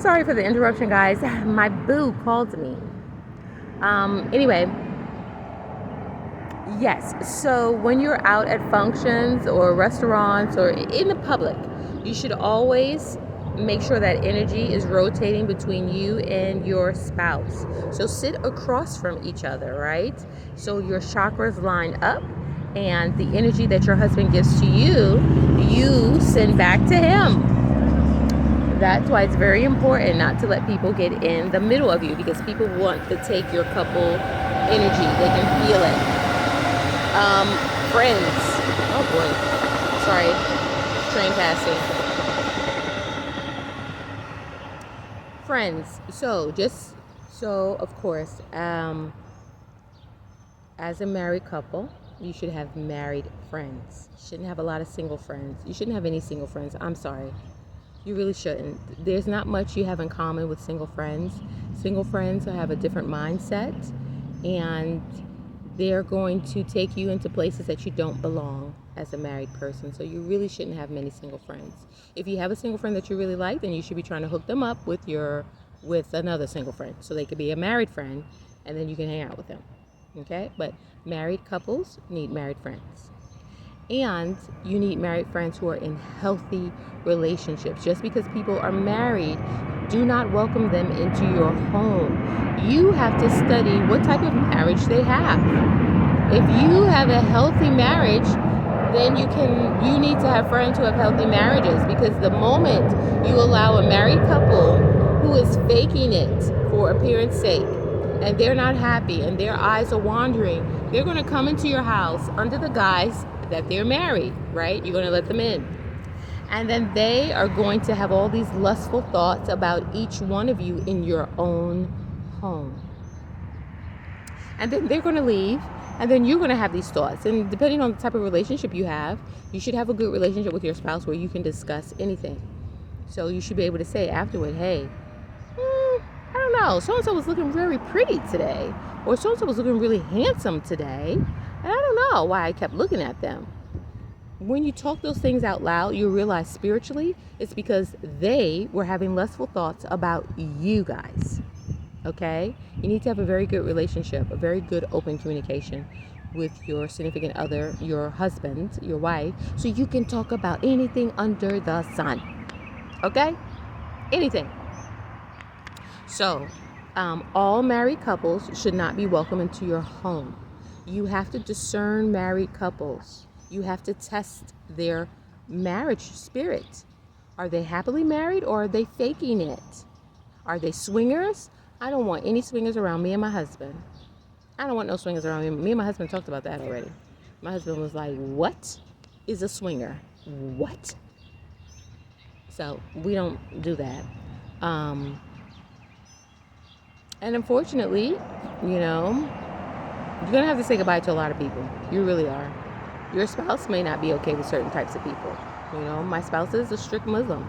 Sorry for the interruption, guys. My boo called me. Anyway, yes. So when you're out at functions or restaurants or in the public, you should always make sure that energy is rotating between you and your spouse. So sit across from each other, right? So your chakras line up, and the energy that your husband gives to you, you send back to him. That's why it's very important not to let people get in the middle of you, because people want to take your couple energy. They can feel it. Friends. Oh boy. Sorry. Train passing. Friends. So of course, as a married couple, you should have married friends. You shouldn't have a lot of single friends. You shouldn't have any single friends. I'm sorry. You really shouldn't. There's not much you have in common with single friends. Single friends have a different mindset, and they're going to take you into places that you don't belong as a married person. So you really shouldn't have many single friends. If you have a single friend that you really like, then you should be trying to hook them up with another single friend, so they could be a married friend, and then you can hang out with them. Okay? But married couples need married friends. And you need married friends who are in healthy relationships. Just because people are married, do not welcome them into your home. You have to study what type of marriage they have. If you have a healthy marriage, then you need to have friends who have healthy marriages, because the moment you allow a married couple who is faking it for appearance sake, and they're not happy and their eyes are wandering, they're going to come into your house under the guise that they're married, right? You're going to let them in. And then they are going to have all these lustful thoughts about each one of you in your own home. And then they're going to leave, and then you're going to have these thoughts. And depending on the type of relationship you have, you should have a good relationship with your spouse where you can discuss anything. So you should be able to say afterward, hey, I don't know, so-and-so was looking very pretty today, or so-and-so was looking really handsome today, and I don't know why I kept looking at them. When you talk those things out loud, you realize spiritually it's because they were having lustful thoughts about you guys. Okay? You need to have a very good relationship, a very good open communication with your significant other, your husband, your wife, so you can talk about anything under the sun. Okay? Anything. So, all married couples should not be welcome into your home. You have to discern married couples. You have to test their marriage spirit. Are they happily married, or are they faking it? Are they swingers? I don't want any swingers around me and my husband. I don't want no swingers around me. Me and my husband talked about that already. My husband was like, what is a swinger? What? So we don't do that. And unfortunately, you're going to have to say goodbye to a lot of people. You really are. Your spouse may not be okay with certain types of people. My spouse is a strict Muslim.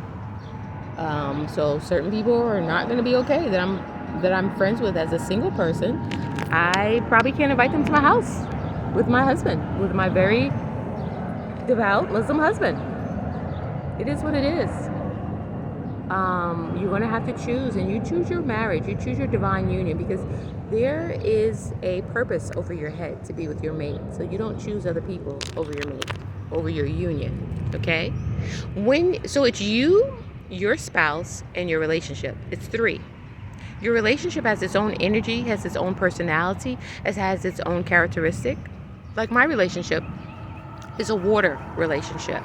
So certain people are not going to be okay that I'm friends with as a single person. I probably can't invite them to my house with my husband, with my very devout Muslim husband. It is what it is. You're going to have to choose, and you choose your marriage, you choose your divine union, because there is a purpose over your head to be with your mate. So you don't choose other people over your mate, over your union, okay? So it's you, your spouse, and your relationship. It's three. Your relationship has its own energy, has its own personality, it has its own characteristic. Like my relationship is a water relationship.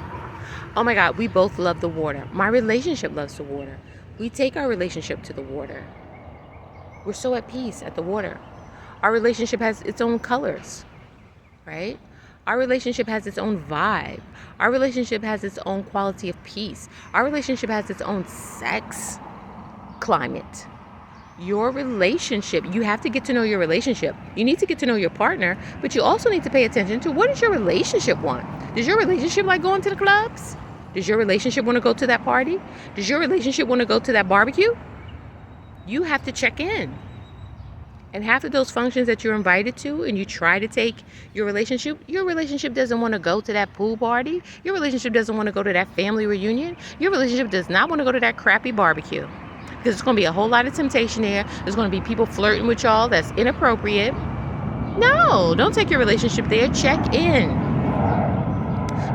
Oh my God, we both love the water. My relationship loves the water. We take our relationship to the water. We're so at peace at the water. Our relationship has its own colors, right? Our relationship has its own vibe. Our relationship has its own quality of peace. Our relationship has its own sex climate. Your relationship, you have to get to know your relationship. You need to get to know your partner, but you also need to pay attention to, what does your relationship want? Does your relationship like going to the clubs? Does your relationship want to go to that party? Does your relationship want to go to that barbecue? You have to check in. And half of those functions that you're invited to and you try to take your relationship doesn't want to go to that pool party. Your relationship doesn't want to go to that family reunion. Your relationship does not want to go to that crappy barbecue. because it's going to be a whole lot of temptation there. There's going to be people flirting with y'all that's inappropriate. No, don't take your relationship there. Check in.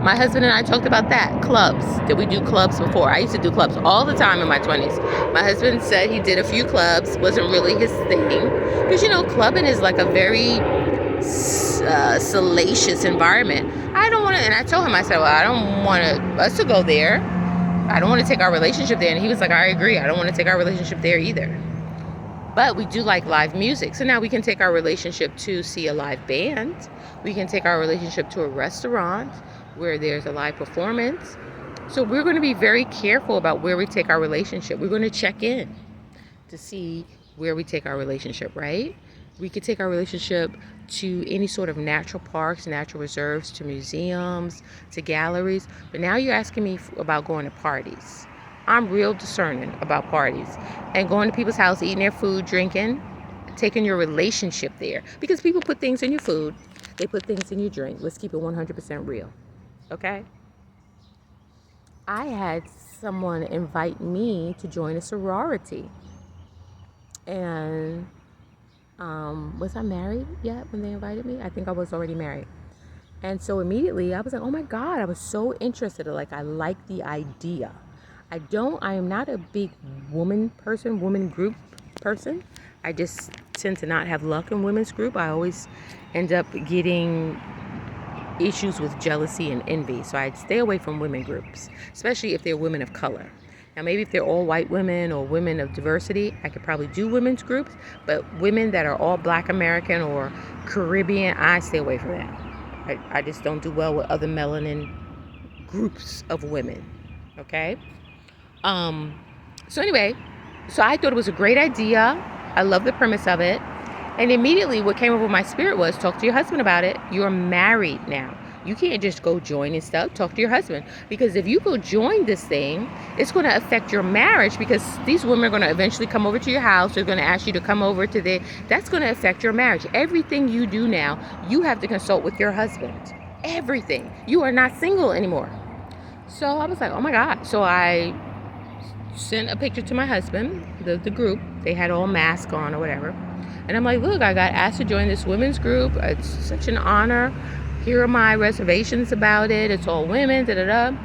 My husband and I talked about that. Clubs. Did we do clubs before? I used to do clubs all the time in my 20s. My husband said he did a few clubs. Wasn't really his thing. Because, you know, clubbing is like a very salacious environment. I don't want to, and I told him, I said, well, I don't want us to go there. I don't want to take our relationship there. And he was like, I agree. I don't want to take our relationship there either. But we do like live music. So now we can take our relationship to see a live band. We can take our relationship to a restaurant where there's a live performance. So we're going to be very careful about where we take our relationship. We're going to check in to see where we take our relationship, right? We could take our relationship to any sort of natural parks, natural reserves, to museums, to galleries. But now you're asking me about going to parties. I'm real discerning about parties and going to people's house, eating their food, drinking, taking your relationship there. Because people put things in your food. They put things in your drink. Let's keep it 100% real. Okay? I had someone invite me to join a sorority. And was I married yet when they invited me? I think I was already married. And so immediately I was like, oh my God, I was so interested. Like, I like the idea. I am not a big woman group person. I just tend to not have luck in women's group. I always end up getting issues with jealousy and envy. So I'd stay away from women groups, especially if they're women of color. Now, maybe if they're all white women or women of diversity, I could probably do women's groups. But women that are all Black American or Caribbean, I stay away from that. I just don't do well with other melanin groups of women. Okay? So anyway, so I thought it was a great idea. I love the premise of it. And immediately what came over my spirit was, talk to your husband about it. You're married now. You can't just go join and stuff. Talk to your husband. Because if you go join this thing, it's going to affect your marriage, because these women are going to eventually come over to your house. They're going to ask you to come over to their... That's going to affect your marriage. Everything you do now, you have to consult with your husband. Everything. You are not single anymore. So I was like, oh my God. So I sent a picture to my husband, the group. They had all masks on or whatever. And I'm like, look, I got asked to join this women's group. It's such an honor. Here are my reservations about it. It's all women, da-da-da.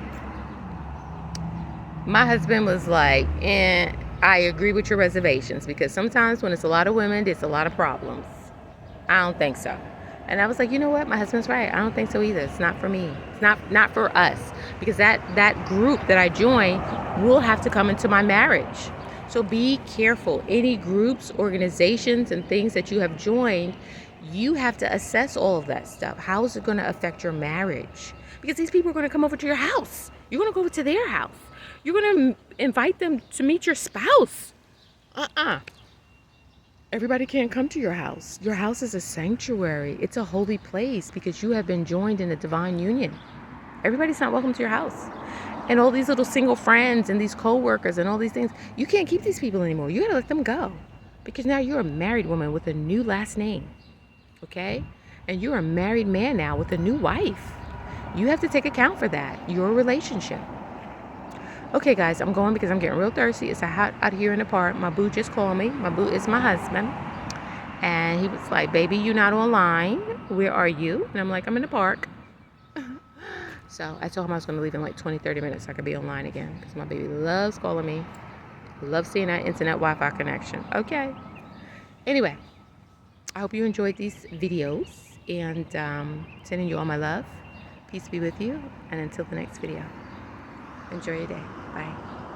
My husband was like, I agree with your reservations, because sometimes when it's a lot of women, there's a lot of problems. I don't think so. And I was like, you know what? My husband's right. I don't think so either. It's not for me. It's not for us. Because that group that I join will have to come into my marriage. So be careful. Any groups, organizations, and things that you have joined, you have to assess all of that stuff. How is it going to affect your marriage? Because these people are going to come over to your house. You're going to go over to their house. You're going to invite them to meet your spouse. Everybody can't come to your house. Your house is a sanctuary. It's a holy place because you have been joined in a divine union. Everybody's not welcome to your house. And all these little single friends and these co-workers and all these things, you can't keep these people anymore. You got to let them go. Because now you're a married woman with a new last name. Okay? And you're a married man now with a new wife. You have to take account for that. Your relationship. Okay, guys, I'm going because I'm getting real thirsty. It's hot out here in the park. My boo just called me. My boo is my husband. And he was like, baby, you not online. Where are you? And I'm like, I'm in the park. So I told him I was going to leave in like 20, 30 minutes so I could be online again. Because my baby loves calling me. Loves seeing that internet Wi-Fi connection. Okay. Anyway, I hope you enjoyed these videos. And sending you all my love. Peace be with you. And until the next video. Enjoy your day. Bye.